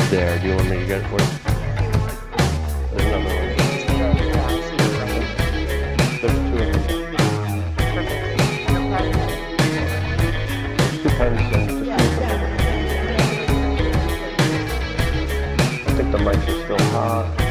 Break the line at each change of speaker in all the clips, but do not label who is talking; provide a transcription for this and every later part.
there. Do you want me to get it for you? There's another one. There's two of them. Two pens and just leave them over. I think the mics are still hot.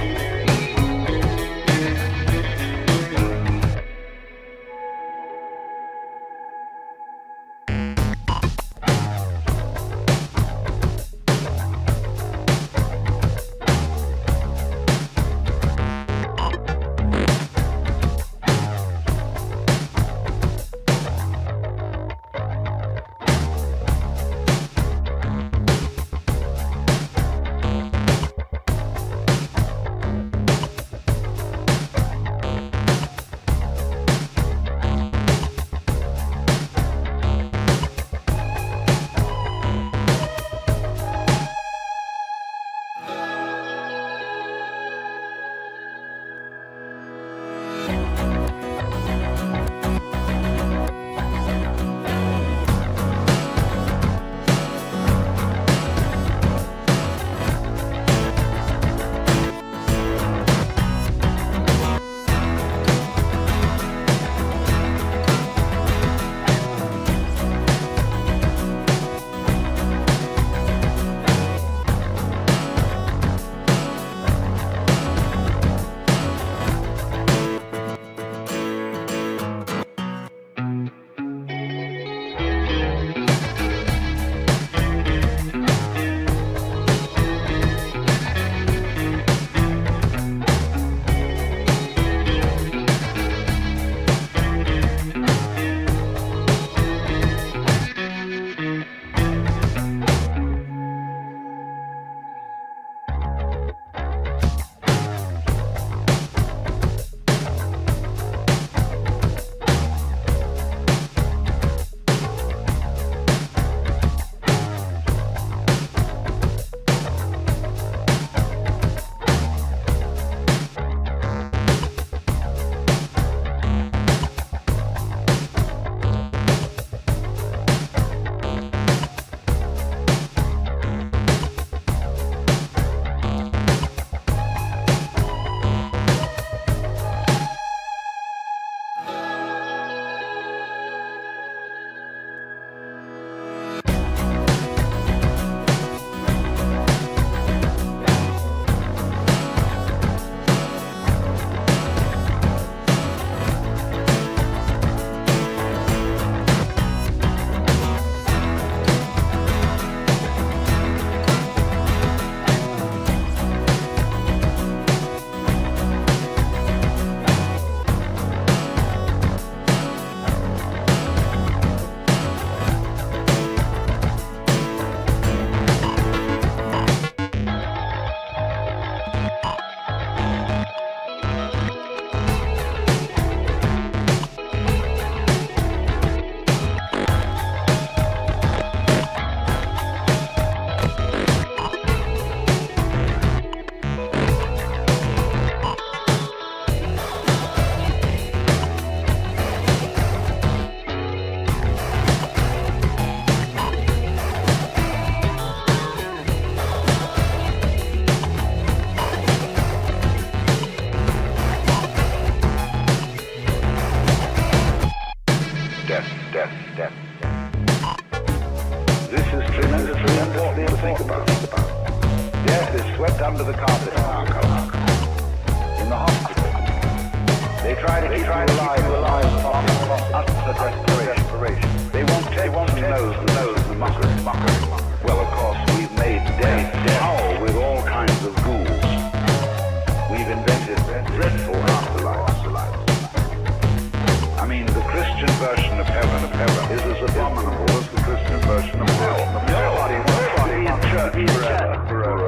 under the carpet in our country. In the hospital, they try to keep you alive utter desperation. They won't take the mockery. Well, of course, we've made death howl with all kinds of ghouls. We've invented dreadful afterlives. I mean, the Christian version of heaven is as abominable as the Christian version of hell. Nobody in church forever.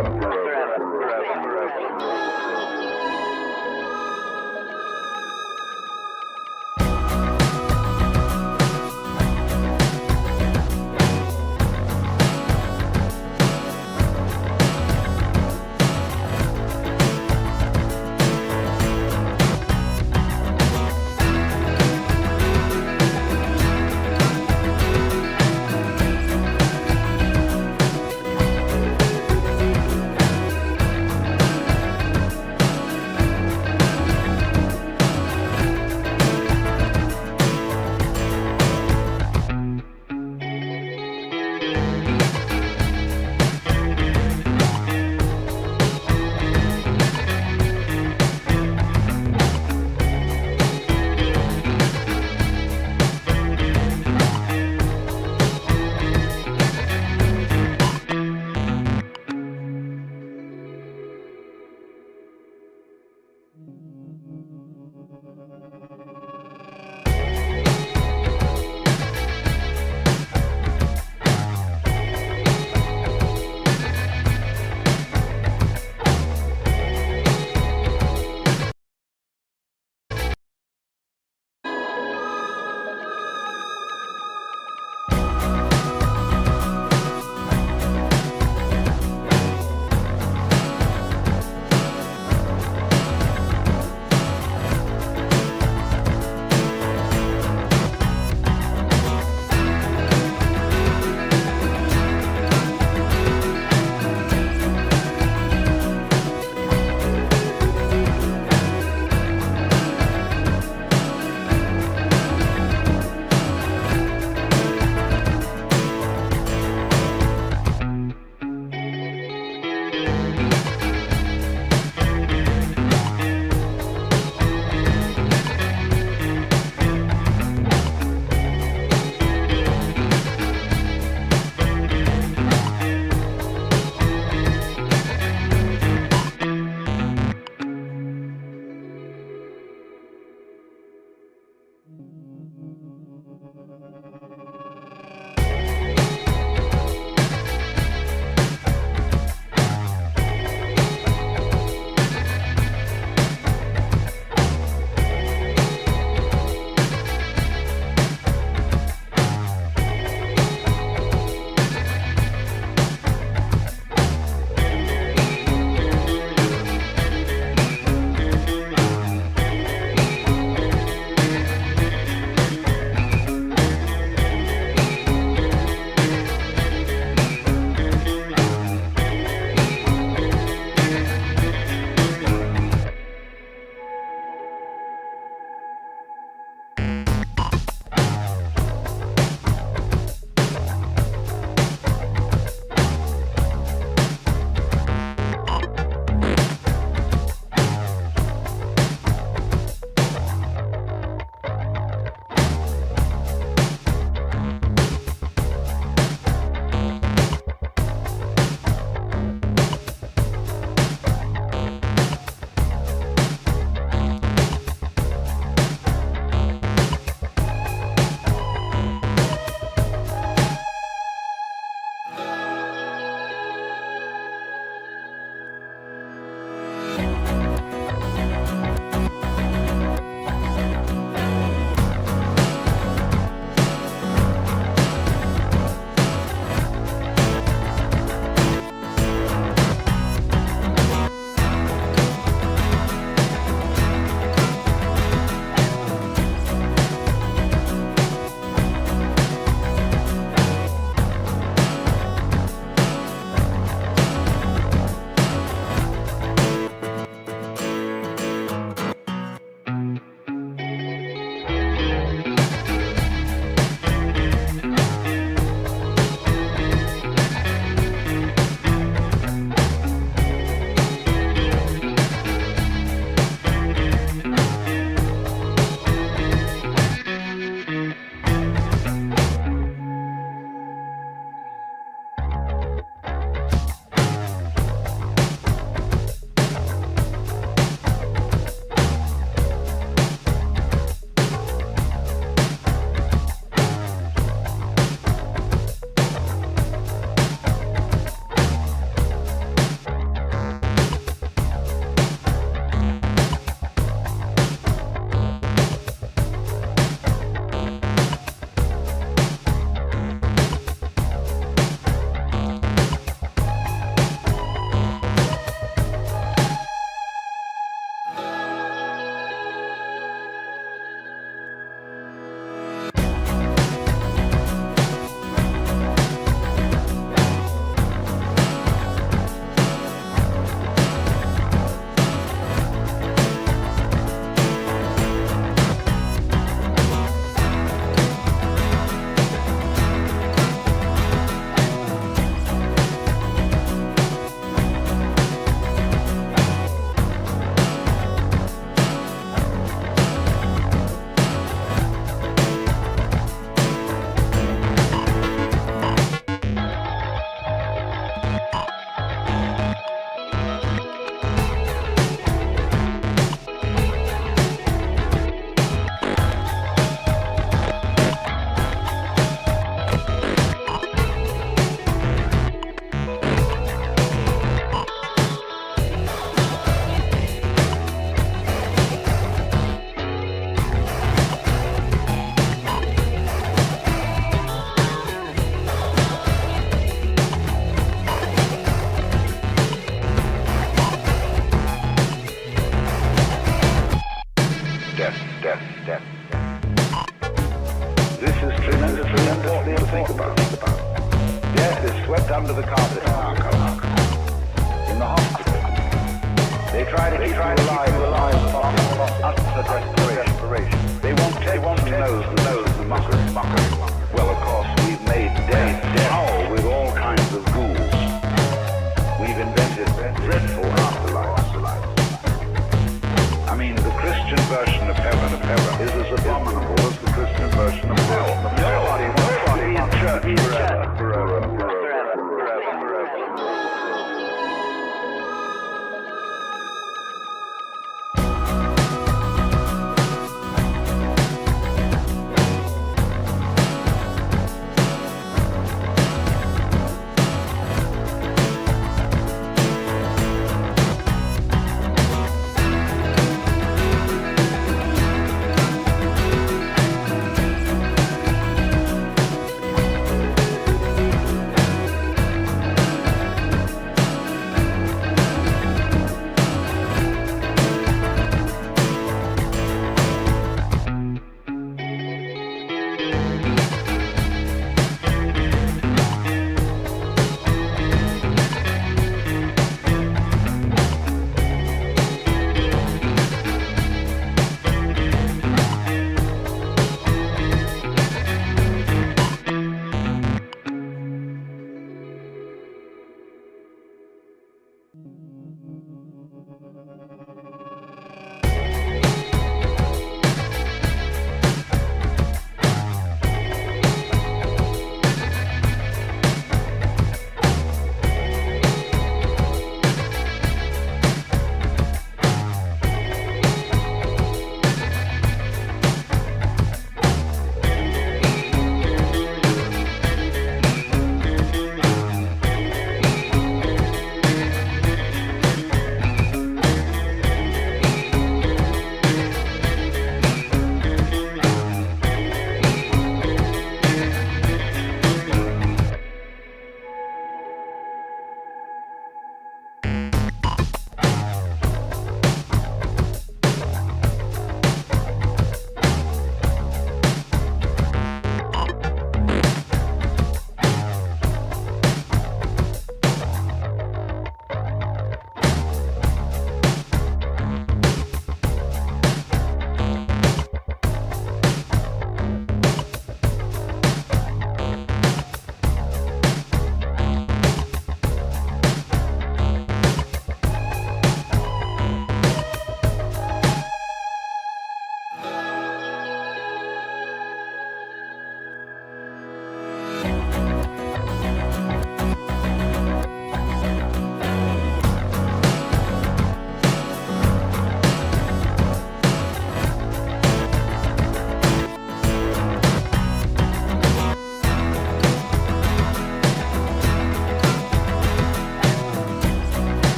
under the carpet in our country. In the hospital, they try to keep you alive with utter desperation. They won't take the nose, the mockery. Well, of course, we've made death howl with all kinds of ghouls. We've invented dreadful afterlives. I mean, the Christian version of heaven is as abominable as the Christian version of hell. Nobody in church forever.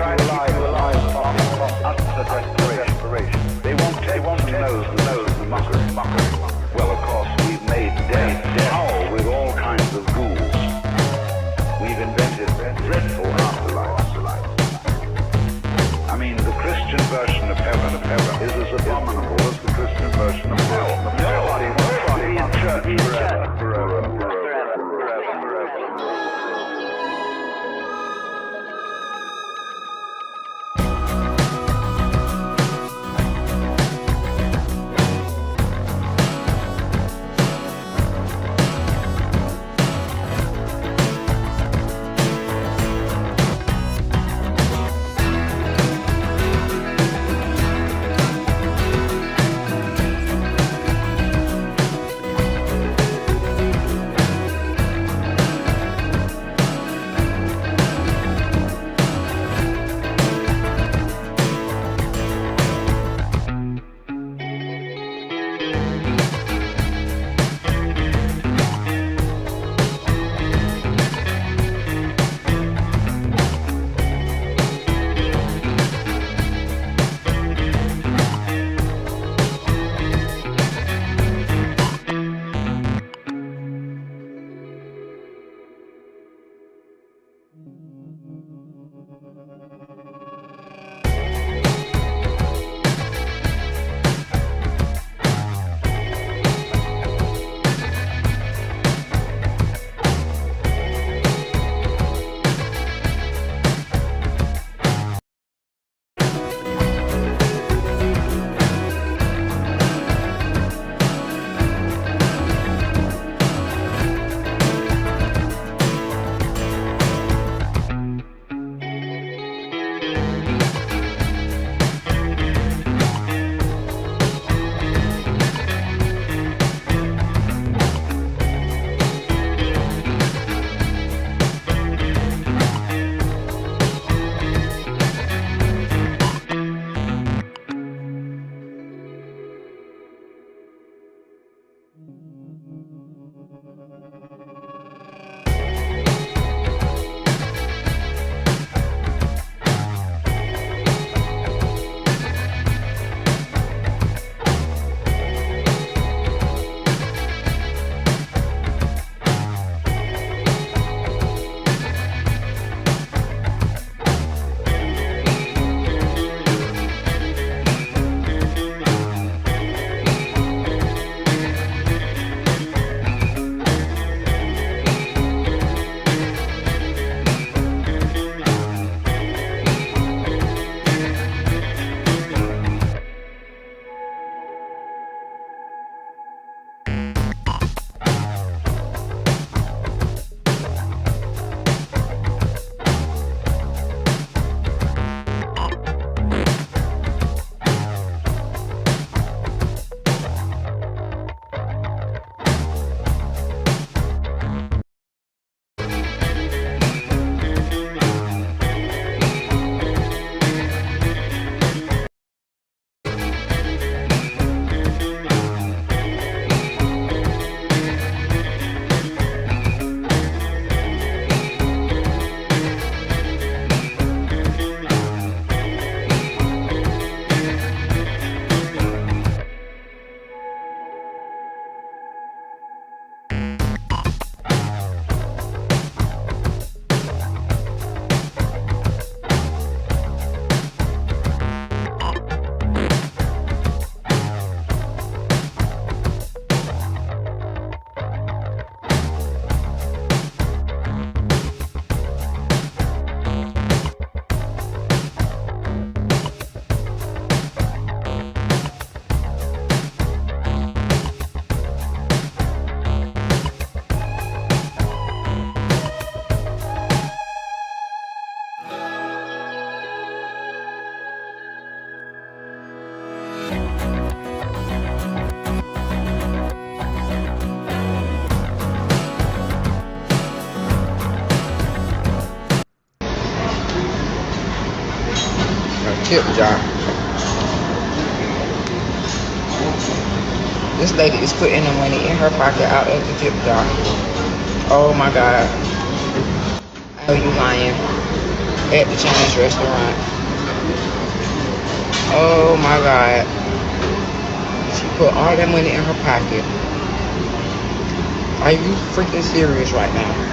try to keep you alive utter desperation. They won't know the mockery. Well, of course, we've made death howl with all kinds of ghouls. We've invented dreadful afterlives. I mean, the Christian version of heaven is as abominable as the Christian version of hell. Nobody wants to be in church forever.
tip jar. This lady is putting the money in her pocket out of the tip jar. Oh my God. Oh, you lying. at the Chinese restaurant. Oh my God. She put all that money in her pocket. Are you freaking serious right now?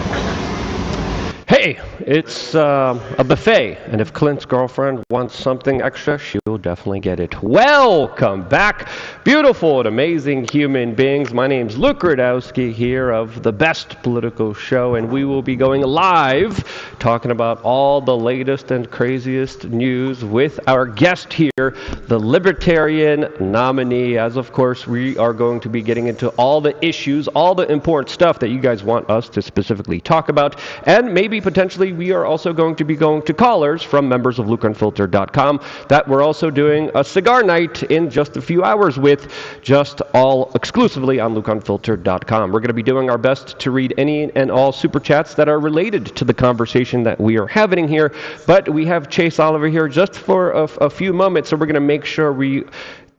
Hey, it's a buffet, and if Clint's girlfriend wants something extra, she'll definitely get it. Welcome back, beautiful and amazing human beings. My name's Luke Radowski here of the Best Political Show, and we will be going live talking about all the latest and craziest news with our guest here, the Libertarian nominee. As of course, we are going to be getting into all the issues, all the important stuff that you guys want us to specifically talk about, and maybe potentially we are also going to be going to callers from members of LukeUnfiltered.com that we're also doing a cigar night in just a few hours with, just all exclusively on LukeUnfiltered.com. We're going to be doing our best to read any and all super chats that are related to the conversation that we are having here, but we have Chase Oliver here just for a few moments, so we're going to make sure we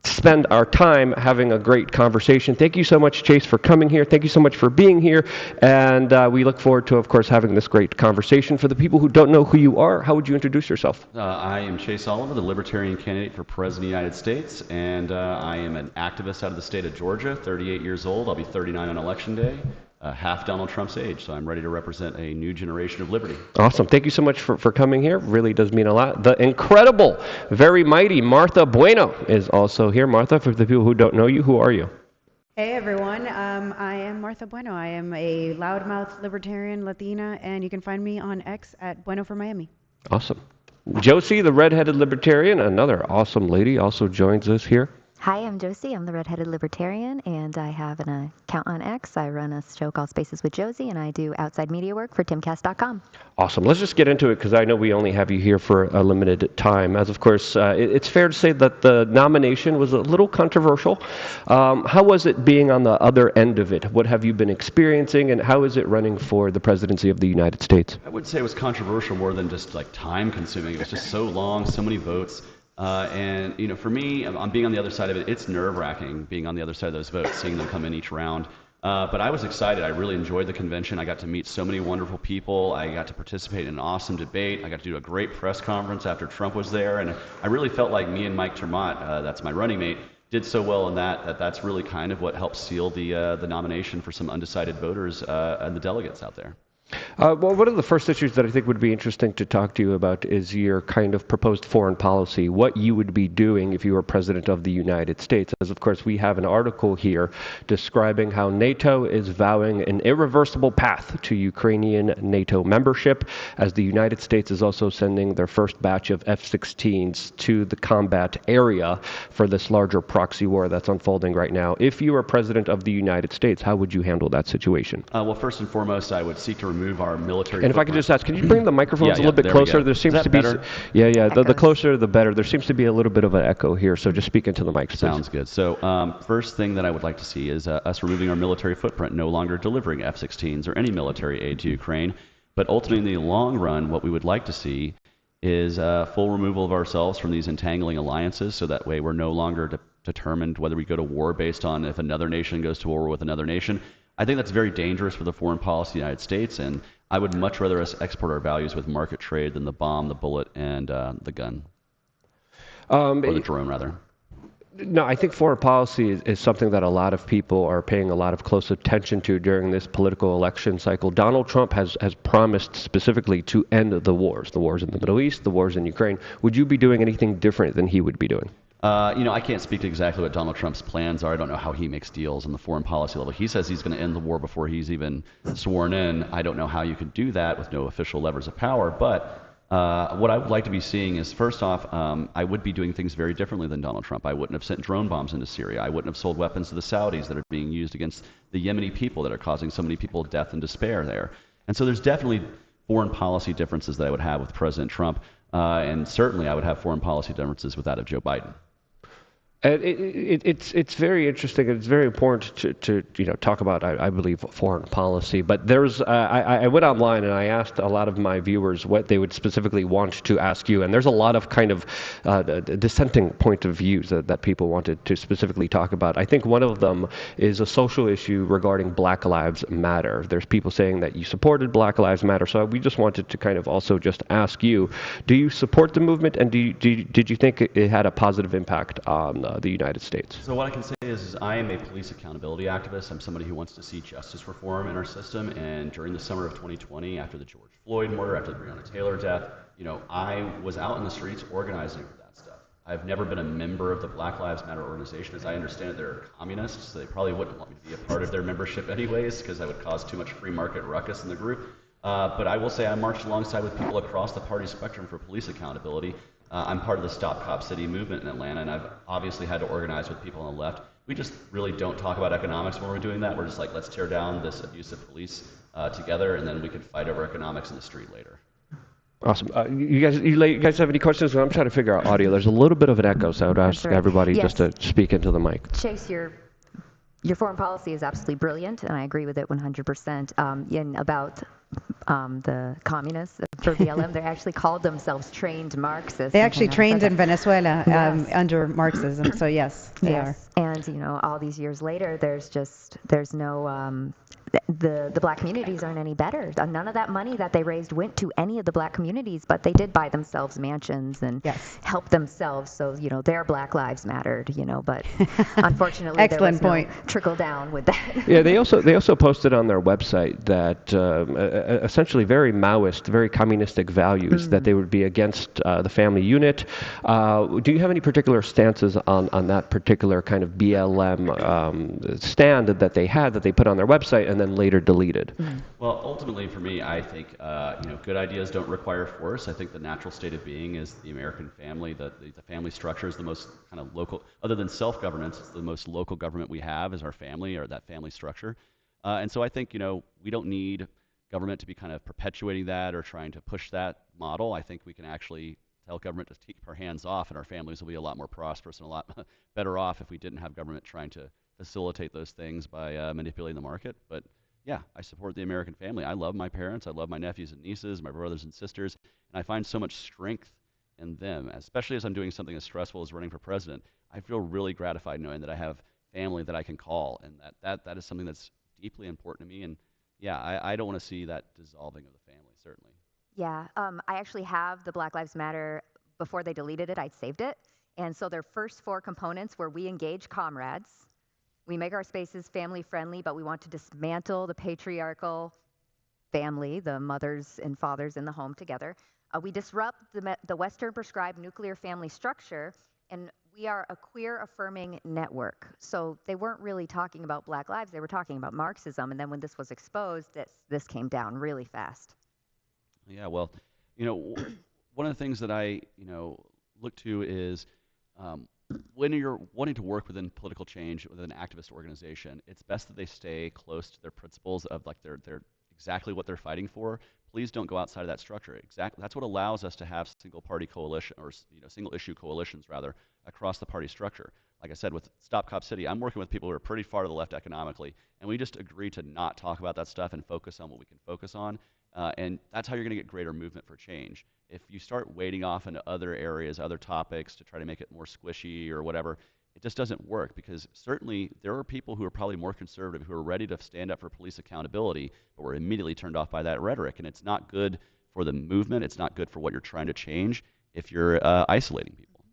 spend our time having a great conversation. Thank you so much, Chase, for coming here. Thank you so much for being here. And we look forward to, of course, having this great conversation. For the people who don't know who you are, how would you introduce yourself?
I am Chase Oliver, the Libertarian candidate for President of the United States, and I am an activist out of the state of Georgia, 38 years old. I'll be 39 on Election Day. Half Donald Trump's age, so I'm ready to represent a new generation of liberty.
Awesome. Thank you so much for coming here. Really does mean a lot. The incredible, very mighty Martha Bueno is also here. Martha, for the people who don't know you, who are you?
Hey everyone, I am Martha Bueno. I am a loudmouth libertarian Latina, and you can find me on X at Bueno for Miami.
Awesome. Josie, the redheaded libertarian, another awesome lady, also joins us here.
Hi, I'm Josie. I'm the Redheaded Libertarian, and I have an account on X. I run a show called Spaces with Josie, and I do outside media work for timcast.com.
Awesome. Let's just get into it, because I know we only have you here for a limited time. As of course, it's fair to say that the nomination was a little controversial. How was it being on the other end of it? What have you been experiencing, and how is it running for the presidency of the United States?
I would say it was controversial more than just like time consuming. It was just so long, so many votes. And, you know, for me, I'm being on the other side of it. It's nerve-wracking being on the other side of those votes, seeing them come in each round. But I was excited. I really enjoyed the convention. I got to meet so many wonderful people. I got to participate in an awesome debate. I got to do a great press conference after Trump was there. And I really felt like me and Mike Termott, that's my running mate, did so well in that's really kind of what helped seal the nomination for some undecided voters and the delegates out there.
Well, one of the first issues that I think would be interesting to talk to you about is your kind of proposed foreign policy, what you would be doing if you were president of the United States. As of course, we have an article here describing how NATO is vowing an irreversible path to Ukrainian NATO membership, as the United States is also sending their first batch of F-16s to the combat area for this larger proxy war that's unfolding right now. If you were president of the United States, how would you handle that situation?
Well, first and foremost, I would seek to remove our military.
And if I could just ask, can you bring the microphones a little bit
there
closer? There seems to be,
better?
The closer the better. There seems to be a little bit of an echo here, so just speak into the mic, please.
Sounds good. So first thing that I would like to see is us removing our military footprint, no longer delivering F-16s or any military aid to Ukraine. But ultimately, in the long run, what we would like to see is full removal of ourselves from these entangling alliances, so that way we're no longer determined whether we go to war based on if another nation goes to war with another nation. I think that's very dangerous for the foreign policy of the United States, and I would much rather us export our values with market trade than the bomb, the bullet, and the gun. Or the drone, rather.
No, I think foreign policy is something that a lot of people are paying a lot of close attention to during this political election cycle. Donald Trump has promised specifically to end the wars in the Middle East, the wars in Ukraine. Would you be doing anything different than he would be doing?
I can't speak to exactly what Donald Trump's plans are. I don't know how he makes deals on the foreign policy level. He says he's going to end the war before he's even sworn in. I don't know how you could do that with no official levers of power. But what I would like to be seeing is, first off, I would be doing things very differently than Donald Trump. I wouldn't have sent drone bombs into Syria. I wouldn't have sold weapons to the Saudis that are being used against the Yemeni people that are causing so many people death and despair there. And so there's definitely foreign policy differences that I would have with President Trump. And certainly I would have foreign policy differences with that of Joe Biden.
It's very interesting. And it's very important to talk about, I believe, foreign policy. But there's I went online and I asked a lot of my viewers what they would specifically want to ask you, and there's a lot of kind of dissenting point of views that people wanted to specifically talk about. I think one of them is a social issue regarding Black Lives Matter. There's people saying that you supported Black Lives Matter, so we just wanted to kind of also just ask you: do you support the movement, and did you think it had a positive impact on the United States?
So what I can say is I am a police accountability activist. I'm somebody who wants to see justice reform in our system. And during the summer of 2020, after the George Floyd murder, after the Breonna Taylor death, I was out in the streets organizing for that stuff. I've never been a member of the Black Lives Matter organization. As I understand it, they're communists, so they probably wouldn't want me to be a part of their membership anyways, because I would cause too much free market ruckus in the group. But I will say I marched alongside with people across the party spectrum for police accountability. I'm part of the Stop Cop City movement in Atlanta, and I've obviously had to organize with people on the left. We just really don't talk about economics when we're doing that. We're just like, let's tear down this abusive police together, and then we can fight over economics in the street later.
Awesome. You guys have any questions? I'm trying to figure out audio. There's a little bit of an echo, so I would ask everybody just to speak into the mic.
Chase, your foreign policy is absolutely brilliant, and I agree with it 100%. In about the communists for BLM, they actually called themselves trained Marxists.
They actually trained in Venezuela under Marxism, so yes, they are.
And all these years later, there's no the black communities aren't any better. None of that money that they raised went to any of the black communities, but they did buy themselves mansions and help themselves. So their Black Lives mattered. But unfortunately,
excellent
there was
point.
No trickle down with that.
Yeah, they also posted on their website that essentially very Maoist, very communistic values, that they would be against the family unit. Do you have any particular stances on that particular kind of BLM stand that they had, that they put on their website and then later deleted?
Well, ultimately for me, I think good ideas don't require force. I think the natural state of being is the American family. The family structure is the most kind of local, other than self-governance, it's the most local government we have is our family, or that family structure. And so I think we don't need government to be kind of perpetuating that or trying to push that model. I think we can actually tell government to keep our hands off, and our families will be a lot more prosperous and a lot better off if we didn't have government trying to facilitate those things by manipulating the market. But yeah, I support the American family. I love my parents. I love my nephews and nieces, my brothers and sisters, and I find so much strength in them, especially as I'm doing something as stressful as running for president. I feel really gratified knowing that I have family that I can call, and that is something that's deeply important to me. And yeah, I don't want to see that dissolving of the family, certainly.
Yeah, I actually have the Black Lives Matter. Before they deleted it, I'd saved it. And so their first 4 components were: we engage comrades, we make our spaces family friendly, but we want to dismantle the patriarchal family, the mothers and fathers in the home together. We disrupt the Western prescribed nuclear family structure, and we are a queer affirming network. So they weren't really talking about Black lives, they were talking about Marxism. And then when this was exposed, this came down really fast.
Yeah, well, one of the things that I, look to is when you're wanting to work within political change, within an activist organization, it's best that they stay close to their principles of like their exactly what they're fighting for. Please don't go outside of that structure. Exactly, that's what allows us to have single party coalition, or single issue coalitions rather, across the party structure. Like I said, with Stop Cop City, I'm working with people who are pretty far to the left economically, and we just agree to not talk about that stuff and focus on what we can focus on. And that's how you're going to get greater movement for change. If you start wading off into other areas, other topics to try to make it more squishy or whatever, it just doesn't work, because certainly there are people who are probably more conservative who are ready to stand up for police accountability, but were immediately turned off by that rhetoric. And it's not good for the movement. It's not good for what you're trying to change if you're isolating people.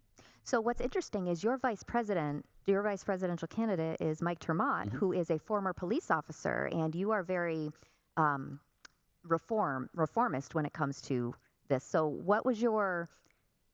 So what's interesting is your vice presidential candidate is Mike Termott, who is a former police officer, and you are very reformist when it comes to this. So what was your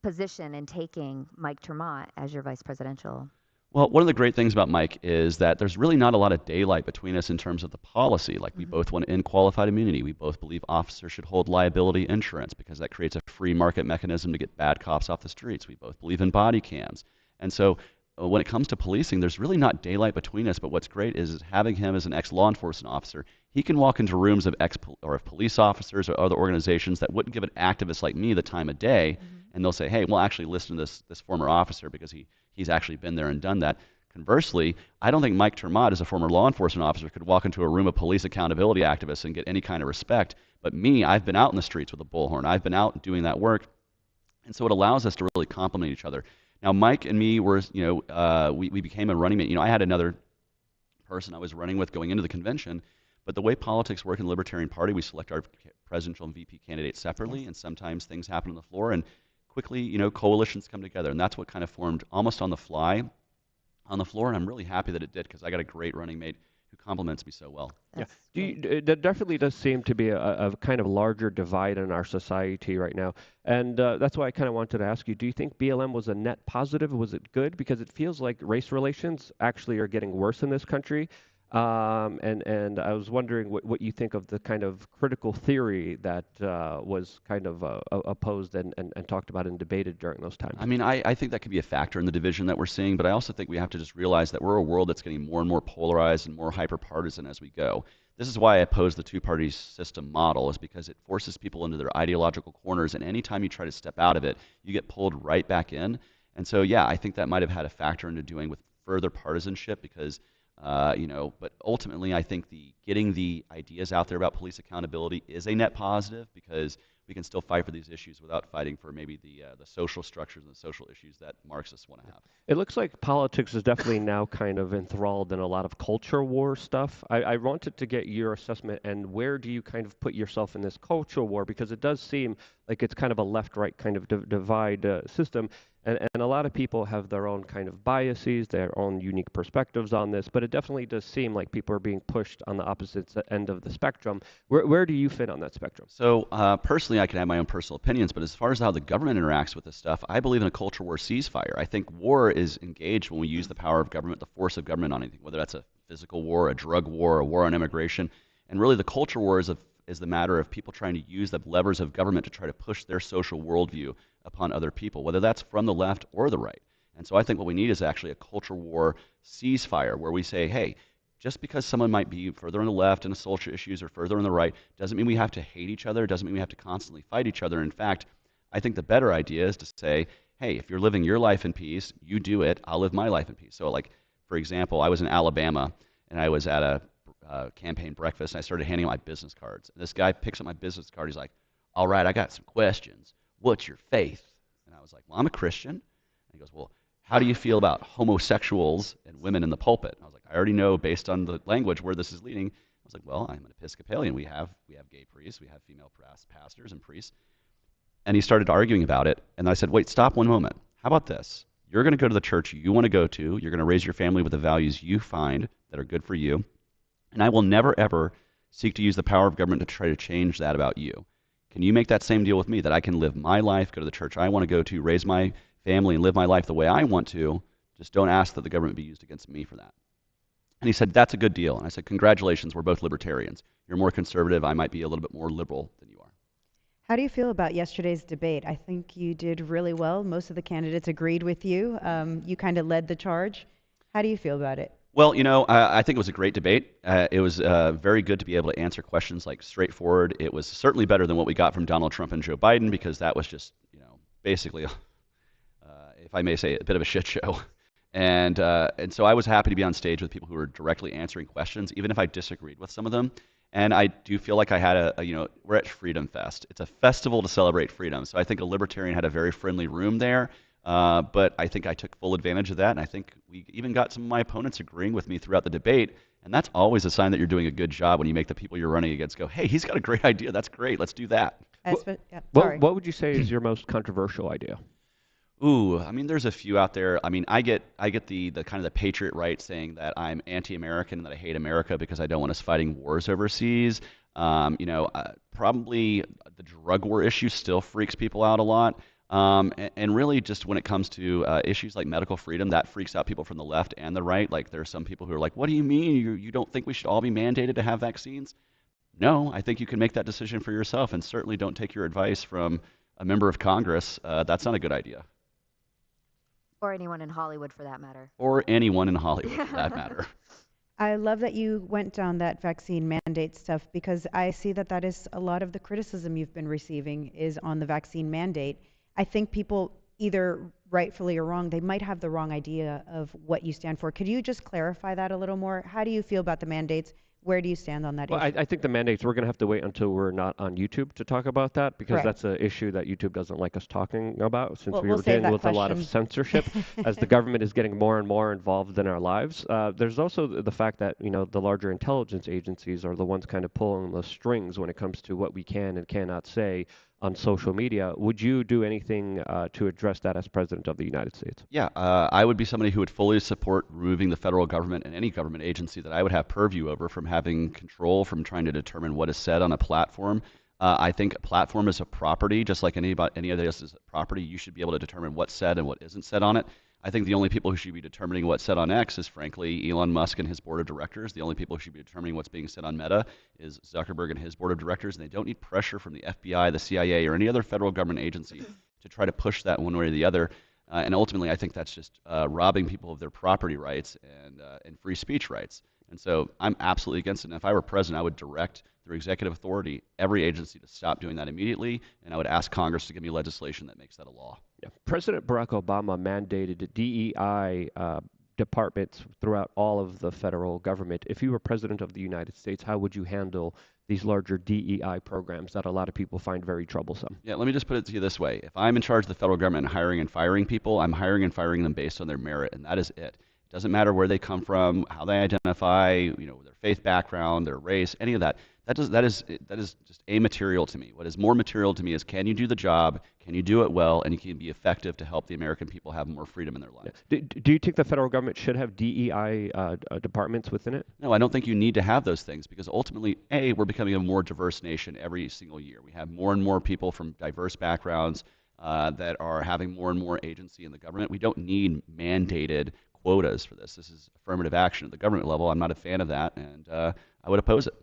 position in taking Mike Termott as your vice presidential?
Well, one of the great things about Mike is that there's really not a lot of daylight between us in terms of the policy. Like, we both want to end qualified immunity. We both believe officers should hold liability insurance because that creates a free market mechanism to get bad cops off the streets. We both believe in body cams. And so when it comes to policing, there's really not daylight between us. But what's great is having him as an ex-law enforcement officer. He can walk into rooms of police officers or other organizations that wouldn't give an activist like me the time of day, and they'll say, hey, well, actually listen to this former officer because he he's actually been there and done that. Conversely, I don't think Mike Termott, as a former law enforcement officer, could walk into a room of police accountability activists and get any kind of respect. But me, I've been out in the streets with a bullhorn. I've been out doing that work. And so it allows us to really complement each other. Now, Mike and me were, we became a running mate. I had another person I was running with going into the convention, but the way politics work in the Libertarian Party, we select our presidential and VP candidates separately, and sometimes things happen on the floor, and quickly, coalitions come together, and that's what kind of formed almost on the fly on the floor, and I'm really happy that it did because I got a great running mate who complements me so well.
Yeah, that definitely does seem to be a kind of larger divide in our society right now, and that's why I kind of wanted to ask you, do you think BLM was a net positive? Was it good? Because it feels like race relations actually are getting worse in this country, and I was wondering what you think of the kind of critical theory that was kind of opposed and talked about and debated during those times.
I mean, I think that could be a factor in the division that we're seeing, but I also think we have to just realize that we're a world that's getting more and more polarized and more hyper-partisan as we go. This is why I oppose the two-party system model, is because it forces people into their ideological corners, and anytime you try to step out of it, you get pulled right back in. And so, yeah, I think that might have had a factor into doing with further partisanship because but ultimately, I think getting the ideas out there about police accountability is a net positive because we can still fight for these issues without fighting for maybe the social structures and the social issues that Marxists want to have.
It looks like politics is definitely now kind of enthralled in a lot of culture war stuff. I wanted to get your assessment, and where do you kind of put yourself in this culture war? Because it does seem like it's kind of a left-right kind of divide system. And a lot of people have their own kind of biases, their own unique perspectives on this, but it definitely does seem like people are being pushed on the opposite end of the spectrum. Where do you fit on that spectrum?
So personally, I can have my own personal opinions, but as far as how the government interacts with this stuff, I believe in a culture war ceasefire. I think war is engaged when we use the power of government, the force of government on anything, whether that's a physical war, a drug war, a war on immigration. And really the culture war is the matter of people trying to use the levers of government to try to push their social worldview upon other people, whether that's from the left or the right. And so I think what we need is actually a culture war ceasefire where we say, hey, just because someone might be further on the left in the social issues or further on the right doesn't mean we have to hate each other, doesn't mean we have to constantly fight each other. In fact, I think the better idea is to say, hey, if you're living your life in peace, you do it, I'll live my life in peace. So like, for example, I was in Alabama and I was at a campaign breakfast and I started handing out my business cards. And this guy picks up my business card, he's like, all right, I got some questions. What's your faith? And I was like, well, I'm a Christian. And he goes, well, how do you feel about homosexuals and women in the pulpit? And I was like, I already know based on the language where this is leading. I was like, well, I'm an Episcopalian. We have gay priests. We have female pastors and priests. And he started arguing about it. And I said, wait, stop one moment. How about this? You're going to go to the church you want to go to. You're going to raise your family with the values you find that are good for you. And I will never, ever seek to use the power of government to try to change that about you. Can you make that same deal with me, that I can live my life, go to the church I want to go to, raise my family, and live my life the way I want to? Just don't ask that the government be used against me for that. And he said, that's a good deal. And I said, congratulations, we're both libertarians. You're more conservative. I might be a little bit more liberal than you are.
How do you feel about yesterday's debate? I think you did really well. Most of the candidates agreed with you. You kind of led the charge. How do you feel about it?
Well, I think it was a great debate. It was very good to be able to answer questions like straightforward. It was certainly better than what we got from Donald Trump and Joe Biden because that was just, basically, if I may say, a bit of a shit show. And so I was happy to be on stage with people who were directly answering questions, even if I disagreed with some of them. And I do feel like I had we're at Freedom Fest. It's a festival to celebrate freedom. So I think a libertarian had a very friendly room there. But I think I took full advantage of that, and I think we even got some of my opponents agreeing with me throughout the debate, and that's always a sign that you're doing a good job when you make the people you're running against go, hey, he's got a great idea, that's great, let's do that.
What would you say is your most controversial idea?
Ooh, I mean, there's a few out there. I mean, I get the kind of the patriot right saying that I'm anti-American and that I hate America because I don't want us fighting wars overseas. Probably the drug war issue still freaks people out a lot. And really just when it comes to issues like medical freedom, that freaks out people from the left and the right. Like there are some people who are like, what do you mean? You don't think we should all be mandated to have vaccines? No, I think you can make that decision for yourself, and certainly don't take your advice from a member of Congress. That's not a good idea.
Or anyone in Hollywood for that matter.
Or anyone in Hollywood for that matter.
I love that you went down that vaccine mandate stuff because I see that is a lot of the criticism you've been receiving is on the vaccine mandate. I think people either rightfully or wrong, they might have the wrong idea of what you stand for. Could you just clarify that a little more? How do you feel about the mandates? Where do you stand on that
Well,
issue?
I think the mandates, we're going to have to wait until we're not on YouTube to talk about that, because
Correct.
that's an issue that YouTube doesn't like us talking about, since
Well,
we
we'll
were
save
dealing
that
with a lot of
question.
censorship as the government is getting more and more involved in our lives. There's also the fact that, you know, the larger intelligence agencies are the ones kind of pulling the strings when it comes to what we can and cannot say on social media. Would you do anything to address that as President of the United States?
Yeah, I would be somebody who would fully support removing the federal government and any government agency that I would have purview over from having control, from trying to determine what is said on a platform. I think a platform is a property, just like any other is a property. You should be able to determine what's said and what isn't said on it. I think the only people who should be determining what's said on X is, frankly, Elon Musk and his board of directors. The only people who should be determining what's being said on Meta is Zuckerberg and his board of directors, and they don't need pressure from the FBI, the CIA, or any other federal government agency to try to push that one way or the other. And ultimately, I think that's just robbing people of their property rights and free speech rights. And so I'm absolutely against it. And if I were president, I would direct, through executive authority, every agency to stop doing that immediately. And I would ask Congress to give me legislation that makes that a law.
Yeah. President Barack Obama mandated DEI departments throughout all of the federal government. If you were President of the United States, how would you handle these larger DEI programs that a lot of people find very troublesome?
Yeah, let me just put it to you this way. If I'm in charge of the federal government and hiring and firing people, I'm hiring and firing them based on their merit, and that is it. It doesn't matter where they come from, how they identify, you know, their faith background, their race, any of that. That is just immaterial to me. What is more material to me is, can you do the job, can you do it well, and you can be effective to help the American people have more freedom in their lives.
Do you think the federal government should have DEI departments within it?
No, I don't think you need to have those things, because ultimately, A, we're becoming a more diverse nation every single year. We have more and more people from diverse backgrounds that are having more and more agency in the government. We don't need mandated quotas for this. This is affirmative action at the government level. I'm not a fan of that, and I would oppose it.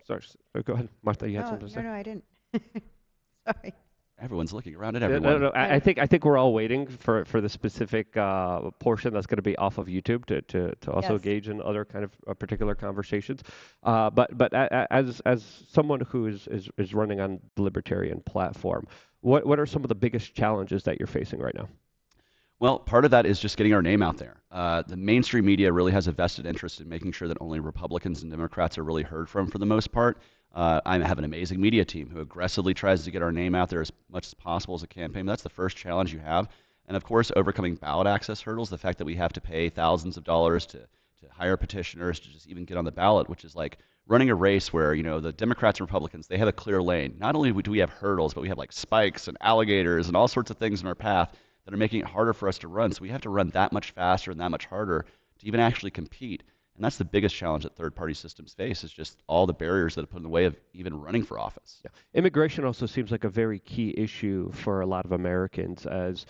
Sorry, go ahead, Martha. You had
No,
something to say?
no, I didn't. Sorry.
Everyone's looking around at
No,
everyone.
no. I think we're all waiting for the specific portion that's going to be off of YouTube to also
Yes.
engage in other kind of particular conversations. But as someone who is running on the Libertarian platform, what are some of the biggest challenges that you're facing right now?
Well, part of that is just getting our name out there. The mainstream media really has a vested interest in making sure that only Republicans and Democrats are really heard from for the most part. I have an amazing media team who aggressively tries to get our name out there as much as possible as a campaign. That's the first challenge you have. And of course, overcoming ballot access hurdles, the fact that we have to pay thousands of dollars to hire petitioners to just even get on the ballot, which is like running a race where, you know, the Democrats and Republicans, they have a clear lane. Not only do we have hurdles, but we have like spikes and alligators and all sorts of things in our path that are making it harder for us to run. So we have to run that much faster and that much harder to even actually compete. And that's the biggest challenge that third-party systems face, is just all the barriers that are put in the way of even running for office.
Yeah. Immigration also seems like a very key issue for a lot of Americans, as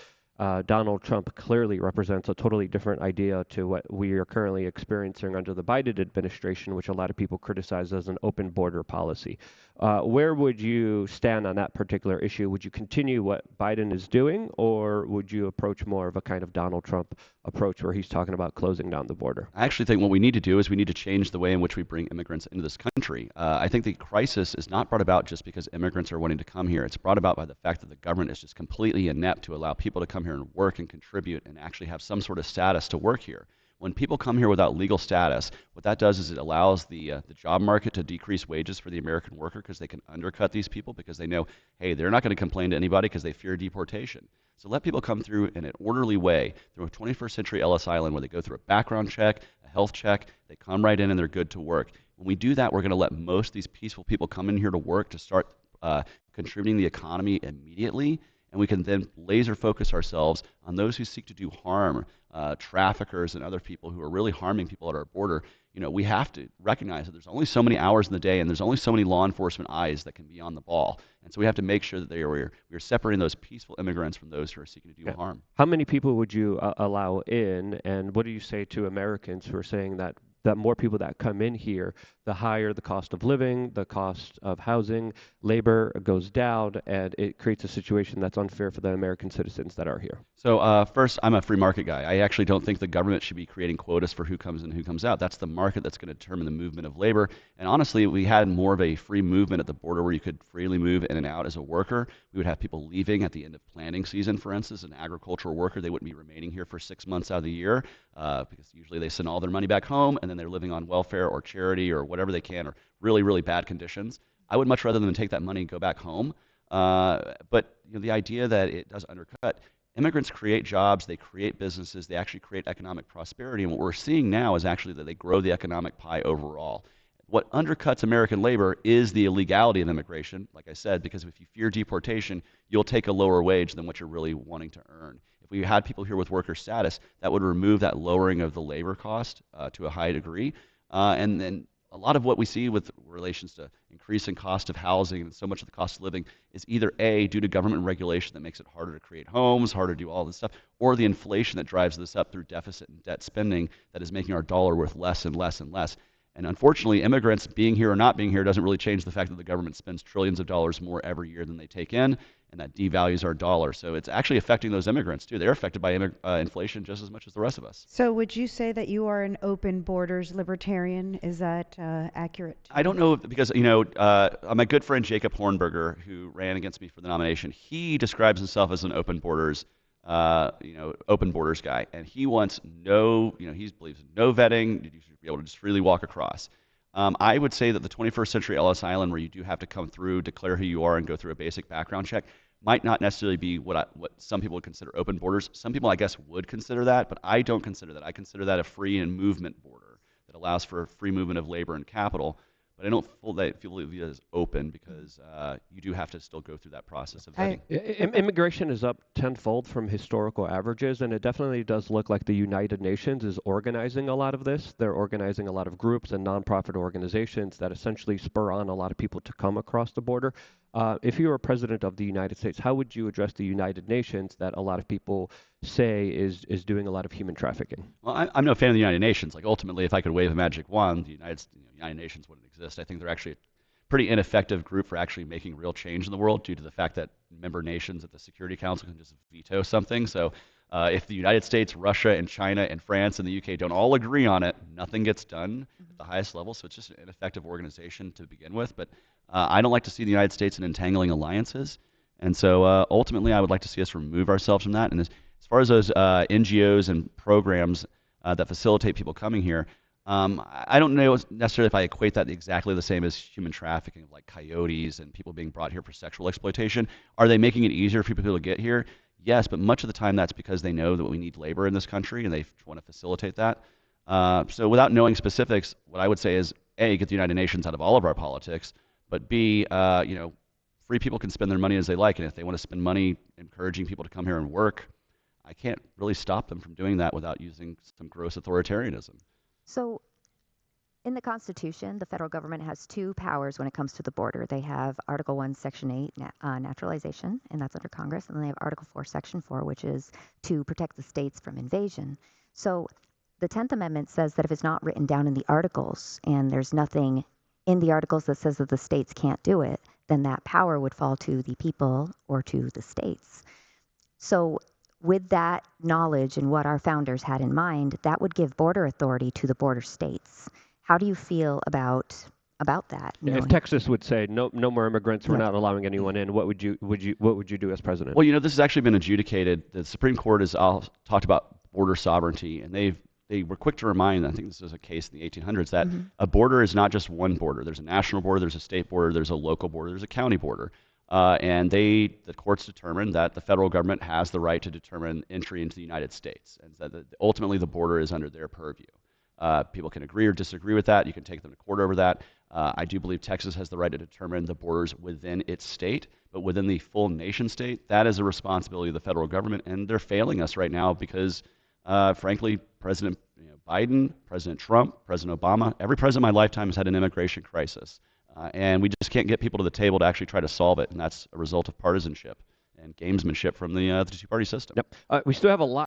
Donald Trump clearly represents a totally different idea to what we are currently experiencing under the Biden administration, which a lot of people criticize as an open border policy. Where would you stand on that particular issue? Would you continue what Biden is doing, or would you approach more of a kind of Donald Trump approach where he's talking about closing down the border?
I actually think what we need to do is we need to change the way in which we bring immigrants into this country. I think the crisis is not brought about just because immigrants are wanting to come here. It's brought about by the fact that the government is just completely inept to allow people to come here and work and contribute and actually have some sort of status to work here. When people come here without legal status, what that does is it allows the job market to decrease wages for the American worker, because they can undercut these people, because they know, hey, they're not going to complain to anybody because they fear deportation. So let people come through in an orderly way, through a 21st century Ellis Island, where they go through a background check, a health check, they come right in and they're good to work. When we do that, we're going to let most of these peaceful people come in here to work, to start contributing to the economy immediately. And we can then laser focus ourselves on those who seek to do harm, traffickers and other people who are really harming people at our border. You know, we have to recognize that there's only so many hours in the day, and there's only so many law enforcement eyes that can be on the ball. And so we have to make sure that we're separating those peaceful immigrants from those who are seeking to do harm.
How many people would you allow in, and what do you say to Americans who are saying that that more people that come in here, the higher the cost of living, the cost of housing, labor goes down, and it creates a situation that's unfair for the American citizens that are here.
So first, I'm a free market guy. I actually don't think the government should be creating quotas for who comes in and who comes out. That's the market that's going to determine the movement of labor. And honestly, if we had more of a free movement at the border where you could freely move in and out as a worker, we would have people leaving at the end of planting season, for instance. An agricultural worker, they wouldn't be remaining here for 6 months out of the year because usually they send all their money back home and then they're living on welfare or charity or whatever they can, or really, really bad conditions. I would much rather than take that money and go back home. But the idea that it does undercut, immigrants create jobs, they create businesses, they actually create economic prosperity. And what we're seeing now is actually that they grow the economic pie overall. What undercuts American labor is the illegality of immigration, like I said, because if you fear deportation, you'll take a lower wage than what you're really wanting to earn. If we had people here with worker status, that would remove that lowering of the labor cost to a high degree. And then a lot of what we see with relations to increasing cost of housing and so much of the cost of living is either A, due to government regulation that makes it harder to create homes, harder to do all this stuff, or the inflation that drives this up through deficit and debt spending that is making our dollar worth less and less and less. And unfortunately, immigrants being here or not being here doesn't really change the fact that the government spends trillions of dollars more every year than they take in, and that devalues our dollar. So it's actually affecting those immigrants too. They're affected by inflation just as much as the rest of us.
So would you say that you are an open borders libertarian? Is that accurate?
I don't know because, my good friend Jacob Hornberger, who ran against me for the nomination, he describes himself as an open borders guy, and he wants he believes in no vetting. You should be able to just freely walk across. I would say that the 21st century Ellis Island, where you do have to come through, declare who you are, and go through a basic background check, might not necessarily be what some people would consider open borders. Some people, I guess, would consider that, but I don't consider that. I consider that a free and movement border that allows for free movement of labor and capital. But I don't feel it as open because you do have to still go through that process of vetting.
Immigration is up tenfold from historical averages, and it definitely does look like the United Nations is organizing a lot of this. They're organizing a lot of groups and nonprofit organizations that essentially spur on a lot of people to come across the border. If you were president of the United States, how would you address the United Nations that a lot of people say is doing a lot of human trafficking?
Well, I'm no fan of the United Nations. Like ultimately, if I could wave a magic wand, the United Nations wouldn't exist. I think they're actually a pretty ineffective group for actually making real change in the world due to the fact that member nations at the Security Council can just veto something. So if the United States, Russia, and China, and France, and the UK don't all agree on it, nothing gets done at the highest level. So it's just an ineffective organization to begin with. But I don't like to see the United States in entangling alliances. And so ultimately, I would like to see us remove ourselves from that. And as far as those NGOs and programs that facilitate people coming here, I don't know necessarily if I equate that exactly the same as human trafficking, like coyotes and people being brought here for sexual exploitation. Are they making it easier for people to get here? Yes, but much of the time that's because they know that we need labor in this country and they want to facilitate that. So without knowing specifics, what I would say is, A, get the United Nations out of all of our politics, but B, free people can spend their money as they like, and if they want to spend money encouraging people to come here and work, I can't really stop them from doing that without using some gross authoritarianism.
So in the Constitution, the federal government has two powers when it comes to the border. They have Article 1, Section 8, naturalization, and that's under Congress. And then they have Article 4, Section 4, which is to protect the states from invasion. So the 10th Amendment says that if it's not written down in the articles and there's nothing in the articles that says that the states can't do it, then that power would fall to the people or to the states. So with that knowledge and what our founders had in mind, that would give border authority to the border states. How do you feel about that?
If Texas would say no more immigrants, we're not allowing anyone in, what would you do as president?
Well, this has actually been adjudicated. The Supreme Court has talked about border sovereignty, and they were quick to remind, I think this was a case in the 1800s, that a border is not just one border. There's a national border, there's a state border, there's a local border, there's a county border. And the courts determined that the federal government has the right to determine entry into the United States, and that ultimately the border is under their purview. People can agree or disagree with that. You can take them to court over that. I do believe Texas has the right to determine the borders within its state, but within the full nation state, that is a responsibility of the federal government, and they're failing us right now because, frankly, President Biden, President Trump, President Obama, every president in my lifetime has had an immigration crisis. And we just can't get people to the table to actually try to solve it, and that's a result of partisanship and gamesmanship from the two-party system.
Yep. We still have a lot